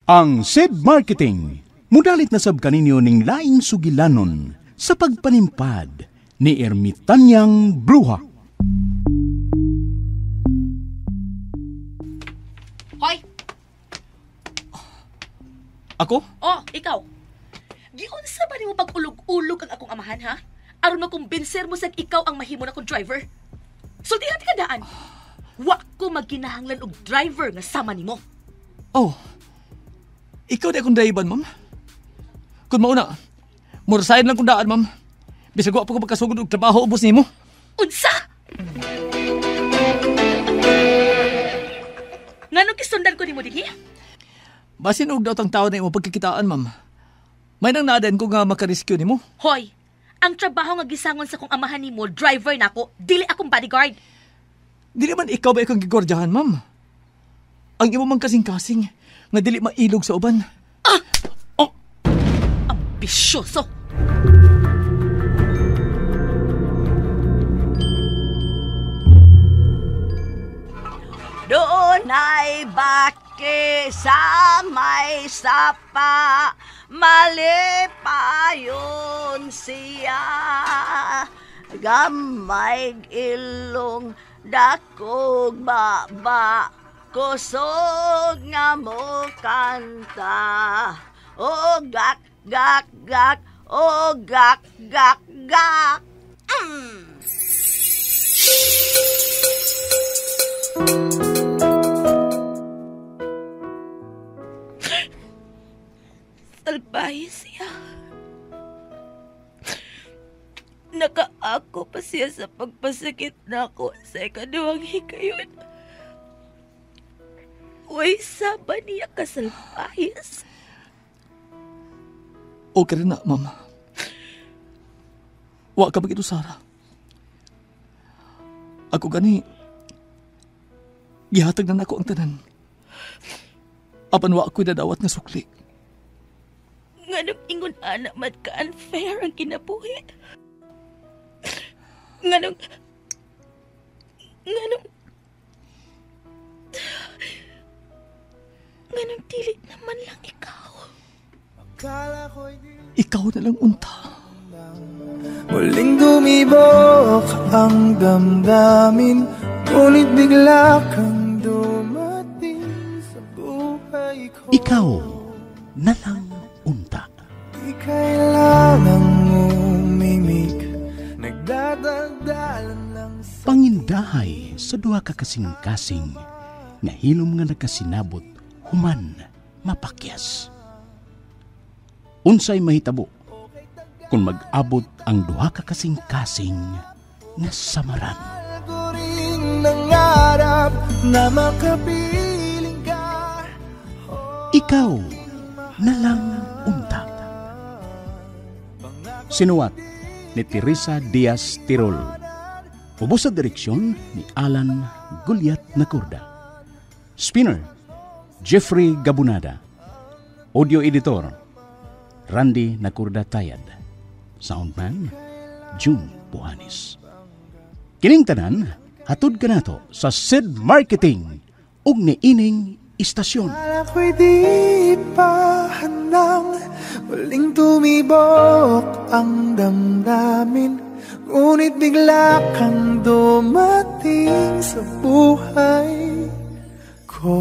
Ang SED Marketing, mudalit na sab kaninyo ning laing sugilanon sa pagpanimpad ni Ermitanyang Bruha. Hoy! Ako? Oh, ikaw. Giunsa ba nimo pag-ulog-ulog ang akong amahan, ha? Aron makumbinser mo sa ikaw ang mahimo na kong driver. Sultihan ka daan. Wa ko magkinahanglan og driver nga sama nimo. Oh, ikaw di akong daiban, ma'am. Kung mauna, murasayan lang kung daan, ma'am. Bisag wa pa ko magkasugod og trabaho ubos nimo. Unsa? Nganong kisundan ko nimo dinhi? Basin og daw tang tao na imo pagkikitaan, ma'am. May nang naadan ko nga makarescue nimo. Hoy, ang trabaho nga gisangon sa kong amahan nimo, driver nako, dili akong bodyguard. Dili man ikaw ba ikong gigordyahan, ma'am? Ang imo man kasing-kasing nga dili mailog sa uban. Oh! Ambisyoso! Doon ay baki sa may sapa, mali pa yun siya. Gamay ilong, dakog baba, kusog nga mo kanta. O gak, gak, gak, o gak, gak, gak. Salbahe siya. Nakaako pa siya sa pagpasakit na ako sa ikaduhang hikayon. Uy, saba niya kasalbahis. Okay rin na, ma'am. Wa ka bagito, Sarah. Ako gani, gihatag na nako ang tanan. Apan wa ako'y nadawat nga sukli. Nganong ingon anak mat ka-unfair ang kinabuhi. Nganong dili naman lang ikaw. Ikaw na lang unta. Muling dumibok ang damdamin, ngunit bigla kang dumating sa buhay ko. Ikaw na lang unta. Di kailangang umimik, nagdadagdalan lang sa Pangindahay sa duha ka kasing-kasing nga hilom nga nagkasinabot human mapakyas. Unsay mahitabo kung mag-abot ang duha ka kasing-kasing nga samaran. ko rin nangarap na makapiling ka. Ikaw na lang unta. Sinuwat ni Teresa Diaz Tirol. Ubos sa direksyon ni Alan Gulyat Nakurda. Spinner, Jeffrey Gabunada. Audio editor, Randy Nakurda Tayad. Soundman, June Puhanis. Kining tanan, hatod ka nato sa SED Marketing ug niining istasyon. Akala ko'y di pa handang muling tumibok ang damdamin, ngunit bigla kang dumating sa buhay ko.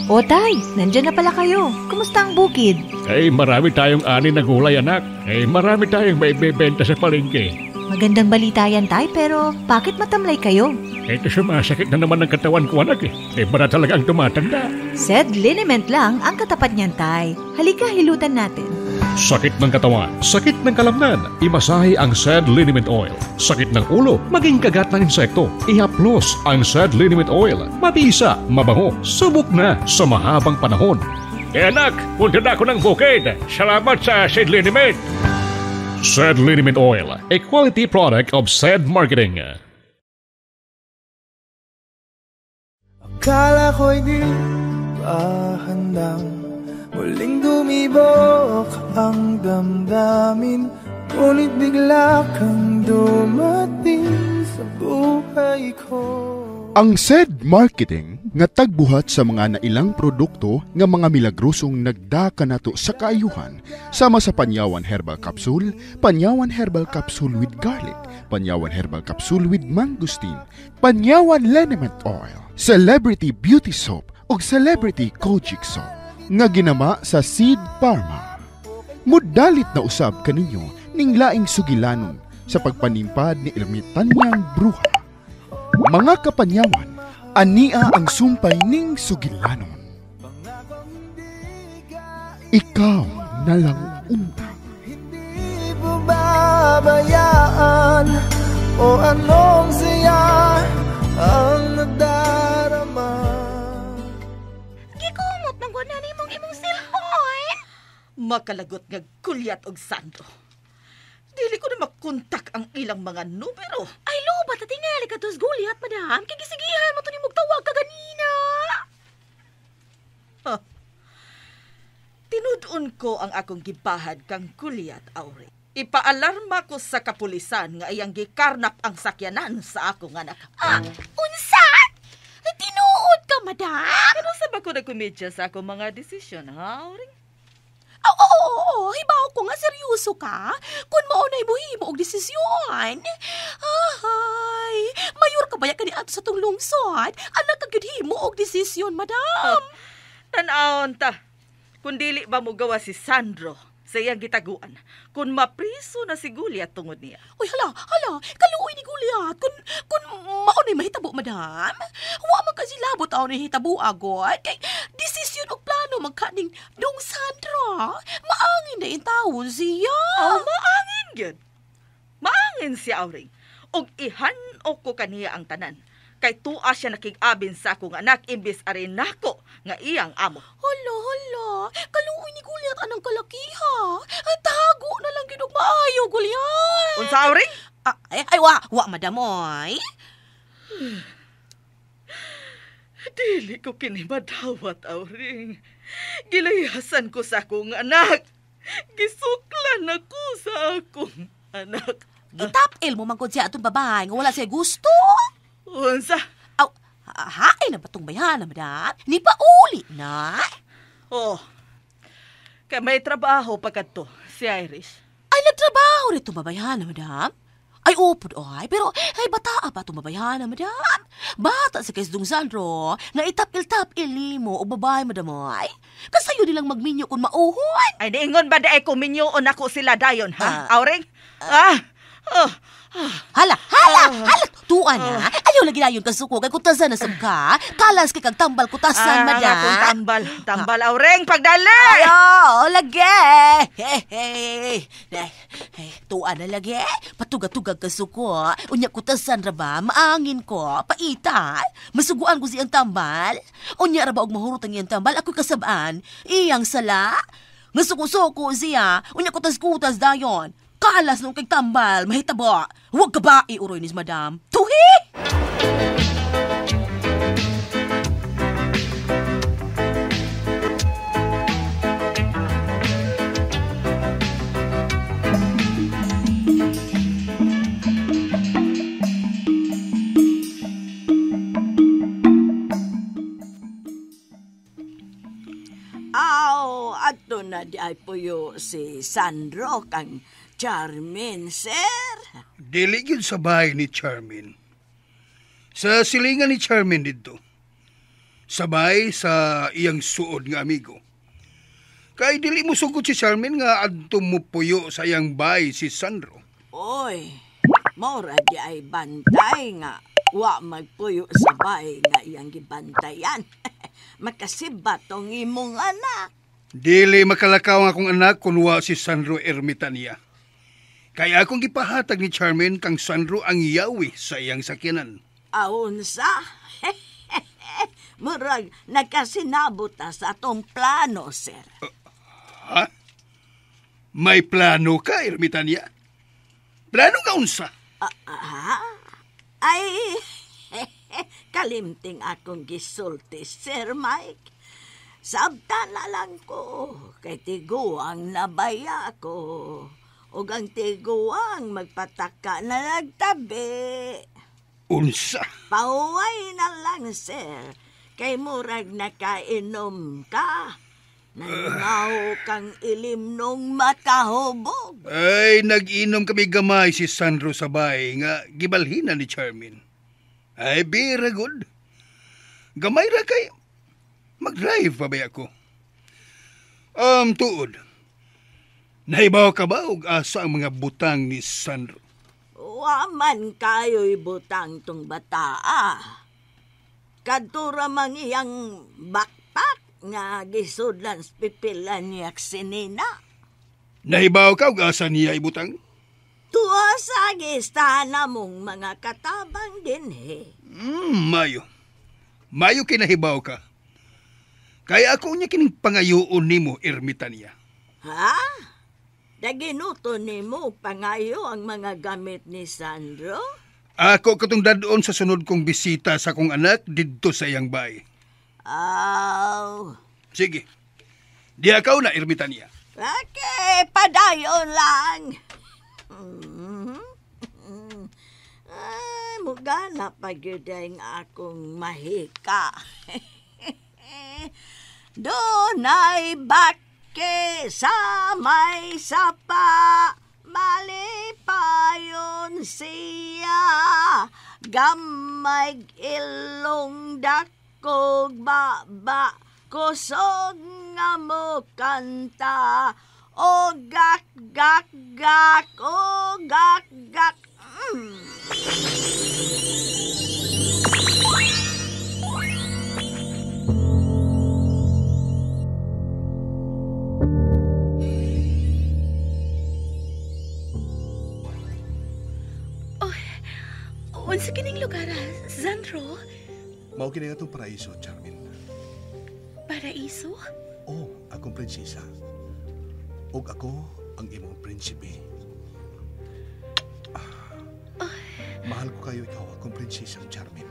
O tay, nandyan na pala kayo. Kumusta ang bukid? Marami tayong ani na gulay, anak. Marami tayong may bebenta sa palengke. Magandang balita yan tay, pero bakit matamlay kayo? Ito sumasakit na naman ng katawan ko, anak. Para talaga ang tumatanda. SED Liniment lang ang katapat niyan tay. Halika, hilutan natin. Sakit ng katawan, sakit ng kalamnan, imasahe ang SED Liniment Oil. Sakit ng ulo, maging kagat ng insekto, ihaplos ang SED Liniment Oil. Mabisa, mabango, subok na sa mahabang panahon. Anak, punta na ako ng bukid. Salamat sa SED Liniment. SED Liniment Oil, a quality product of SED Marketing. Akala ko'y di pa handang muling dumibok ang damdamin, ngunit bigla kang dumating sa buhay ko. Ang SED Marketing nga tagbuhat sa mga nailang produkto nga mga milagrosong nagdaka nato sa kaayuhan sama sa Panyawan Herbal Capsule, Panyawan Herbal Capsule with Garlic, Panyawan Herbal Capsule with Mangosteen, Panyawan Liniment Oil, Celebrity Beauty Soap ug Celebrity Kojic Soap nga ginama sa Seed Pharma. Mudalit na usab kaninyo ning laing sugilanon sa pagpanimpad ni Ermitanyang Bruha. Mga kapanyawan, ania ang sumpay ning sugilanon. Ikaw na lang unta. Hindi mo babayaan o anong siya ang nadarama. Gikumot ng gunani mong imong cellphone. Makalagot nga kulyat og Sandro. Dili ko na makontak ang ilang mga numero. Ay, lobat na tingali ka tos gulyat, madam. Kagisigihan mo to ni magtawag ka ganina. Huh. Tinudon ko ang akong gibahad kang kulyat, Aure. Ipaalarma ko sa kapulisan nga iyang gikarnap ang sakyanan sa akong anak. Unsa? Tinuod ka, madam? Pero sa ba ko nagkumedya sa akong mga desisyon, ha, Aure? Oo, hibaw ko nga seryoso ka. Kung maunay mo himo og desisyon. Ay, mayor ka ba ka ni ato sa tong lungsod? Anak kagid himo og desisyon, madam. Tan-aon ta. Kung dili ba mo gawa si Sandro sa iyang gitaguan, kung mapriso na si Gulyat tungod niya. Uy, hala, kaluoy ni Gulyat. Kung maunay mahitabo, madam. Wa man kasi labot ako ni hitabo agad. Kay desisyon o plano magkaning dong Sandro. Maangin na yung taon siya. Maangin yun. Maangin siya, Auring. Og ihanok ko kaniya ang tanan. Kay tuwa siya nakig-abin sa akong anak imbis arin nako nga iyang amo. Hala, kaluoy ni Gulyat anang kalakiha. Tago na lang ginug maayo, Gulyat. Unsa, Auring? Ay, wa, madamoy. Dili ko kini madawat, Auring. Gilayasan ko sa akong anak. Gisuklan ako sa akong anak. Gitapil mo mangkod siya atong babae nga wala siya gusto. Unsa? Hain na ba itong bayan, madam? Ni pa uli na? Kaya may trabaho pagkat to, si Irish. Ay, nagtrabaho rito babayan, madam? Ay, upod, pero bataa pa itong babayan, madam? Bata si Kaisdong Sandro, nga itapil-tapil ni mo o babae, madam, ay? Kasayo nilang magminyo kung mauhon. Ay, niingon ba da ay kuminyo o nako sila dayon, ha? Auring? Hala, tuan na. Ayaw lagi na yun kasuko, kay kutasan na sab ka. Kalas kay kag tambal kutasan, madam. Tambal, Auring, pagdali! Ayaw, lagi. Tuan na lagi. Patugag-tugag kasuko. Unya kutasan ra ba, maangin ko, paita. Masuguan ko siyang tambal. Unya ra ba og mahurot ang iyang tambal, ako kasabaan. Iyang sala. Masuko-suko siya. Unya kutas-kutas dayon. Kalas nung kay tambal, mahitabo. Huwag ka ba iuroy nis, madam? Tuhi! Ato na di ay puyo si Sandro kang Charmin, sir. Dili gyud sa bahay ni Charmin. Sa silingan ni Charmin dito. Sabay sa iyang suod nga amigo. Kay dili mo sugod si Charmin nga adto mo puyo sa iyang bahay si Sandro. Oy, mora di ay bantay nga wa magpuyo sa bahay nga iyang gibantayan. Makasibat tong imong anak. Dili makalakaw ang akong anak kung wa si Sandro Ermitania. Kaya akong gipahatag ni Charmin kang Sandro ang yawi sa iyang sakyanan. Aun sa? Murag nagkasinabot sa atong plano, sir. Ha? May plano ka, Ermitania? Plano ka unsa? Ay, kalimting akong gisulti, Sir Mike. Sabta na lang ko, kay tiguang nabaya ko. O ang tiguang magpataka na nagtabi. Unsa? Pauway na lang, sir. Kay murag nakainom ka. Nangaw kang ilim nung makahubog. Ay, nag-inom kami gamay si Sandro sa bahay nga gibalhina ni Charmin. Ay, bira good. Gamay ra kay mag-drive pa ba ako? Tuod. Naibaw ka ba og asa ang mga butang ni Sandro? Waman kayo'y butang tong bataa. Kadtura mang iyang bakpak nga gisudlan sa pipilan niya sinina. Naibaw ka og asa niya ibutang? Tuwa sa gistana mong mga katabang din he. Mayo. Mayo kinahibaw ka. Kaya ako niya kining pangayoon nimo, Ermitania. Ha? Daginuto nimo pangayo ang mga gamit ni Sandro? Ako katong dadon sa sunod kong bisita sa kong anak didto sa iyang bahay. Aw. Sige. Di akaw na, Ermitania. Okay, padayon lang. Ay, mugana pa gyud ang akong mahika. Dunay bake sa may sapa, malipayon siya. Gamay ilong dakog baba, kusog nga mo kanta. O gak gak gak, o gak gak. Unsa kining lugar, Sandro? Mao kini atong paraiso, Charmin. Paraiso? Oh, akong prinsesa. Ug ako ang imong prinsipe. Mahal ko kayo ikaw, akong prinsesang Charmin.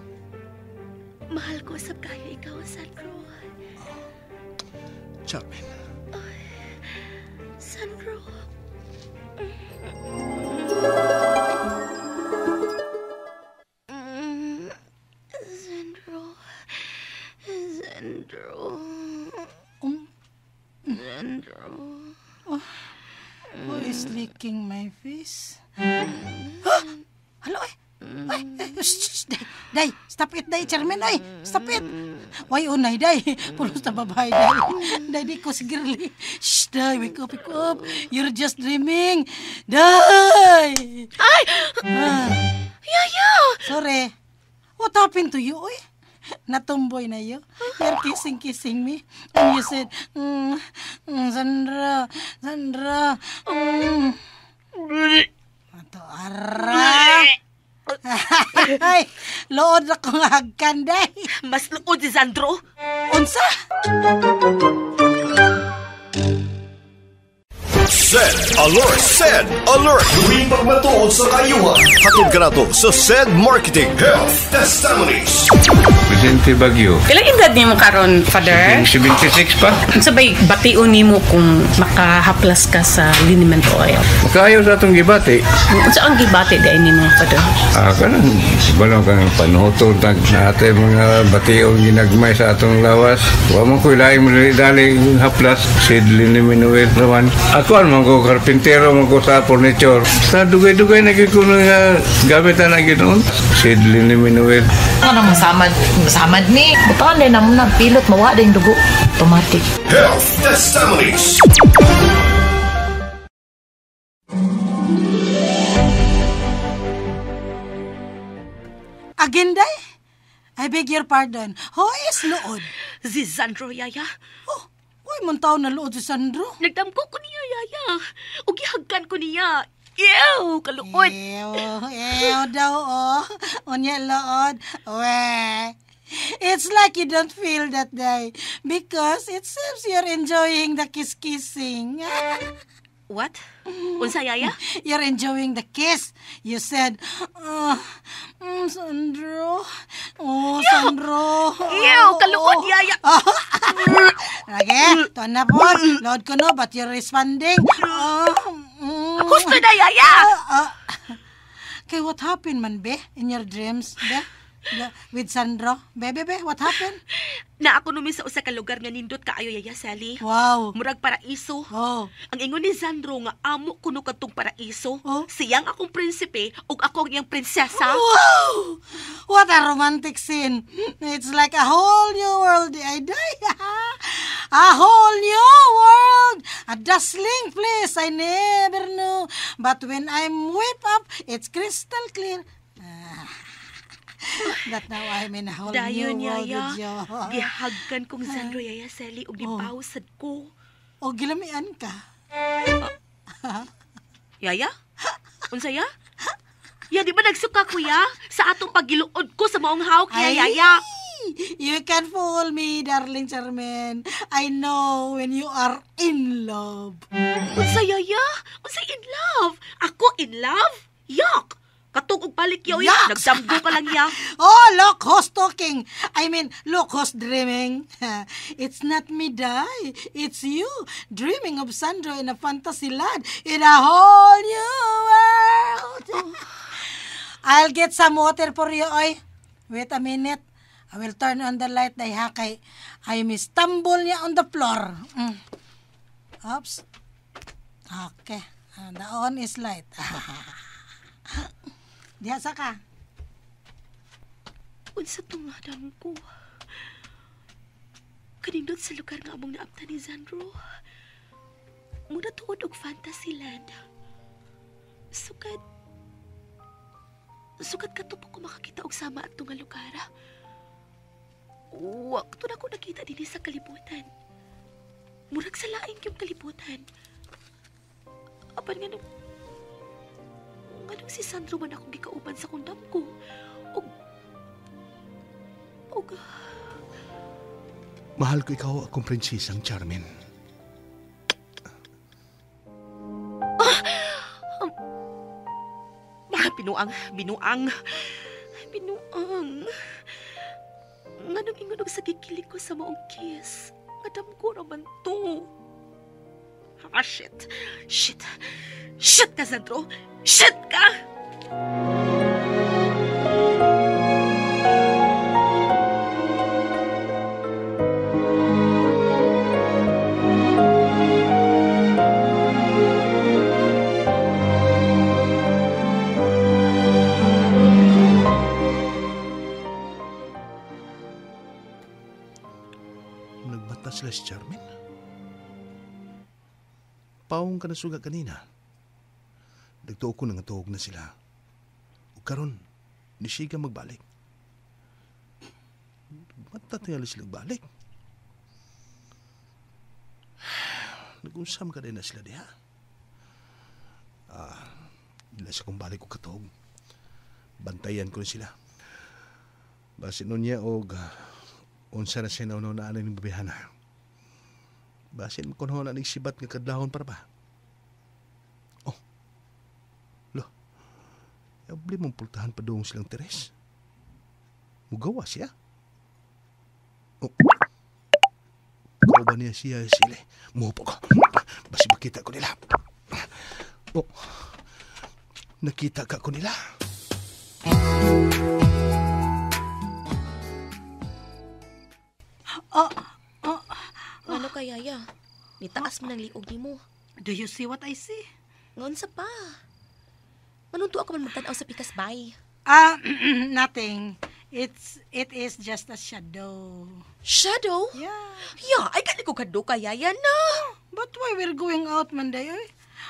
Mahal ko sab kayo ikaw, Sandro. Charmin. Sandro. Who is licking my face? Hello, ay, day, stop it, day, Charmin, ay, stop it. Why, unay, day, pulos na babae, day, di ko sigurli. Shh, day, wake up, you're just dreaming, day. Ay! Yaya! Sorry, what happened to you, oy? Natumboy na you. You're kissing me. And you said, Sandra. Ato, ara. Ay, lood ako nga hagkanday. Mas luod si Sandro. Unsa? SED Alert! SED Alert! Tuwing pagmatuod sa kayuhan. Hatod ka na to sa SED Marketing Health Testimonies. Presidente Bagyo. Kailang edad niyo mo karon, Father? 76 pa. Sabay, bation nimo kung makahaplas ka sa liniment oil. Makayaw sa atong gibati. Saan ang gibati dahil ni mo, Father? Kanan, balong kang panuhotod na ate mga bation ginagmay sa atong lawas. Huwag mo ko ilaing daling haplas. Sid liniment oil naman. Ako man ko karpintero man ko sa furniture. Sa dugay-dugay na gikuno nga gamitan na ginoon. Sid liniment oil. Ano masamad ni? Butaan din naman ng pilot, mawa din dugo. Automatic. Health Testimonies. Again, day? I beg your pardon. Who is lood? Si Sandro, Yaya. Oh, uy, muntaw na lood si Sandro. Nagdampo ko niya, Yaya. O gihagkan ko niya. Ew, kaluod. Ew daw, oh. Unya lood. Weh. It's like you don't feel that day because it seems you're enjoying the kiss-kissing. What? Unsa, Yaya? You're enjoying the kiss. You said, Sandro. Oh, Ew! Sandro. Ew, kaluod, Yaya. Okay, to na po. Load ko no, but you're responding. Gusto na, Yaya. Kay what happened man, be? In your dreams, be? With Sandro? Be, what happened? Na ako numi sa usa ka lugar nga nindot kaayo, Yaya Sally. Wow. Murag paraiso. Oh. Ang ingon ni Sandro nga amo kuno kadtong paraiso. Siyang akong prinsipe ug ako ang iyang prinsesa. Wow! What a romantic scene. It's like a whole new world. A whole new world. A dazzling place I never knew. But when I'm whipped up, it's crystal clear. That now I'm in a whole Dayon, new world Yaya. with you. Gihagkan kong Sandro, Yaya Sally, ug gipawsad ko. O gilamian ka. Yaya? Unsaya? Ya, di ba nagsuka, kuya? Sa atong paggiluod ko sa maong hawak, Yaya. You can fool me, darling Charmaine. I know when you are in love. Unsa, Yaya? Unsa in love? Ako in love? Yuck! Katog og balik yaw, nagdamgo ka lang ya. Oh, look who's talking. I mean, look who's dreaming. It's not me, Day. It's you, dreaming of Sandro in a fantasy land in a whole new world. I'll get some water for you, oy. Wait a minute. I will turn on the light, Day, ha, kay I may stumble niya on the floor. Oops. Okay. The on is light. Diha sa ka. Unsa tungadam ko? Kanindot sa lugar nga among naabtan ni Sandro. Muna tuod og fantasy land. Sukat katupok ko makakita og sama at nga lugar. Wakto na ko nakita din sa kalibutan. Murag sa laing yung kalibutan. Apan nga nung si Sandro man akong gikauban sa kundam ko. Mahal ko ikaw akong prinsesang Charmin. Binuang. Nga nang ingunog sa gikilig ko sa maong kiss. Madam ko naman to. Shit ka, Sandro. Shit ka! Nagbata sila si Charmin? Paong ka na suga kanina. Nagtuo ko nang tuog na sila. O karon, ni siya magbalik. Matatingali sila balik. Nag-unsam ka din na sila diha. Ila sa kong balik ko katuog. Bantayan ko na sila. Basin nun niya og unsa na siya naunaan ng babihana. Basin mo kung na nagsibat nga kadlahon para ba? Abli mong pultahan pa doon silang Teres. Mugawa siya. Kau ba niya siya sila? Mupo ko. Basi makita ko nila. Nakita ka ko nila. Ano ka, Yaya? Nitaas mo ng liog ni mo. Do you see what I see? Ngon sa pa. Manunto ako man magtanaw sa pikas bay. Nothing. It is just a shadow. Shadow? Yeah. Yeah, ay kani ko kado ka, Yaya na. But why we're going out, Manday?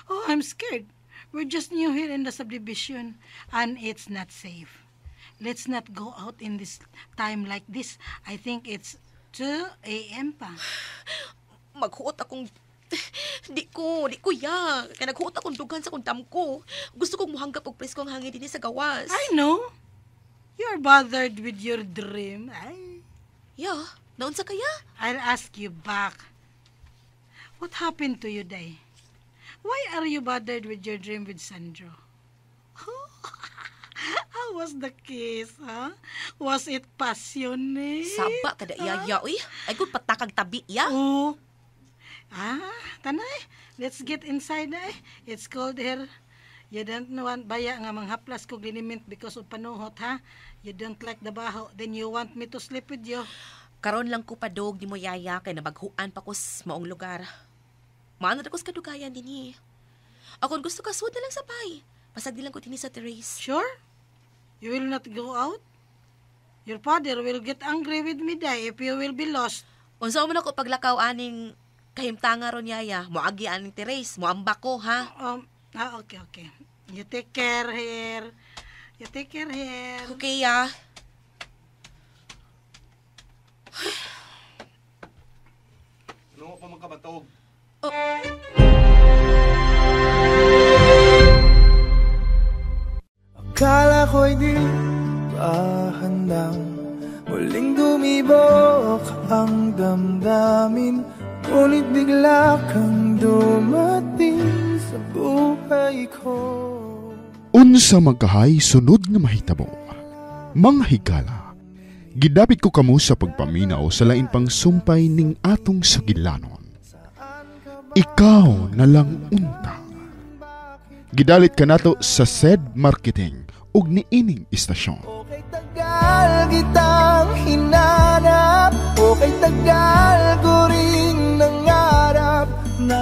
Oh, I'm scared. We're just new here in the subdivision, and it's not safe. Let's not go out in this time like this. I think it's 2 a.m. pa. Maghuot akong Di ko ya. Kaya naghuot akong dugan sa kundam ko. Gusto kong muhanggap og presko ang hangin din sa gawas. I know. You're bothered with your dream. Ay. Yeah, naon sa kaya? I'll ask you back. What happened to you, Day? Why are you bothered with your dream with Sandro? How was the kiss, huh? Was it passionate? Saba kada Yaya, uy. Ay gud patakag tabi ya. Oh. Tanay, let's get inside, eh. It's cold here. You don't want baya nga manghaplas ko liniment because of panuhot, ha? You don't like the baho, then you want me to sleep with you. Karon lang ko padog di mo yaya kay nabaghuan pa ko sa maong lugar. Maano na ko sa kadugayan din Akong gusto ka sud na lang sa bay. Pasag di lang ko sa terrace. Sure? You will not go out? Your father will get angry with me, day, if you will be lost. Unsa man ako paglakaw aning kahimtanga ron yaya, moagi aning terrace, moambak ko, ha? Okay. You take care here. You take care here. Okay, ya. Ano pa magkabatog? Akala ko'y di pa handang muling dumibok ang damdamin, ngunit bigla kang dumating sa buhay ko. Unsa magkahay sunod nga mahitabo. Mga higala, gidapit ko kamo sa pagpaminaw sa lain pang sumpay ning atong sagilanon. Ikaw na lang unta. Gidalit ka nato sa SED Marketing ug niining istasyon. Okay tagal kitang hinanap, okay tagal ko rin nangarap na